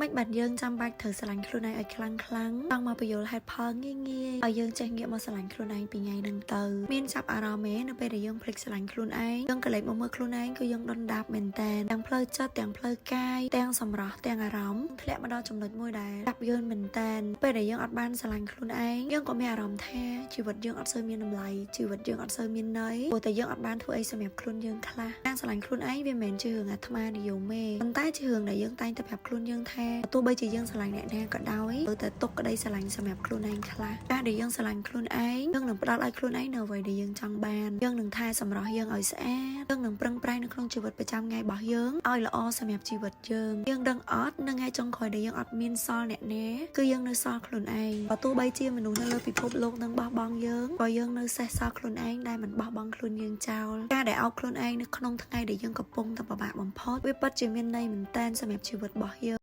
មិនបាត់យើងចាំបាច់ត្រូវស្រឡាញ់ខ្លួនឯងឲ្យខ្លាំងចង់មកបញ្យល់ហេតុផលងាយឲ្យយើងចេះងាកមកស្រឡាញ់ខ្លួនឯងពីថ្ងៃហ្នឹងទៅមានចាប់អារម្មណ៍នៅពេលដែលយើងភ្លេចស្រឡាញ់ខ្លួនឯងយើងក៏លេចមកមើលខ្លួនឯងគឺយើងដុនដាបមែនតើទាំងផ្លូវចិត្តទាំងផ្លូវកាយទាំងសម្រស់ទាំងអារម្មណ៍ធ្លាក់មកដល់ចំណុចមួយដែលចាប់យើងមែនតើពេលដែលយើងអត់បានស្រឡាញ់ខ្លួនឯងយើងក៏មានអារម្មណ៍ថាជីវិតយើងអត់សូវមានតម្លៃជីវិតយើងអត់សូវមានន័យព្រោះតែយើងអត់បានធ្វើអីសម្រាប់ខ្លួនយើងខ្លះការស្រឡាញ់ខ្លួនឯងវាមិនមែនជារឿងអាត្មានិយមទេប៉ុន្តែជារឿងដែលយើងតែងតែប្រាប់ខ្លួនយើងថាទោះបីជាយើងស្រឡាញ់អ្នកណាក៏ដោយតែទុកក្តីស្រឡាញ់សម្រាប់ខ្លួនឯងខ្លះការដែលយើងស្រឡាញ់ខ្លួនឯងយើងនឹងផ្ដល់ឲ្យខ្លួនឯងនៅអ្វីដែលយើងចង់បានយើងនឹងថែសម្រស់យើងឲ្យស្អាតយើងនឹងប្រឹងប្រែងនៅក្នុងជីវិតប្រចាំថ្ងៃរបស់យើងឲ្យល្អសម្រាប់ជីវិតយើងដឹងអត់នៅថ្ងៃចុងក្រោយដែលយើងអត់មានសល់អ្នកណាគឺយើងនៅសល់ខ្លួនឯងបើទោះបីជាមនុស្សនៅលើពិភពលោកនឹងបោះបង់យើងក៏យើងនៅសេះសល់ខ្លួនឯងដែលមិនបោះបង់ខ្លួនយើងចោលការដែលអោបខ្លួនឯងនៅក្នុងថ្ងៃដែលយើងកំពុងតែពិបាកបំផុតវាពិតជាមានន័យមែនតើសម្រាប់ជីវិតរបស់យើង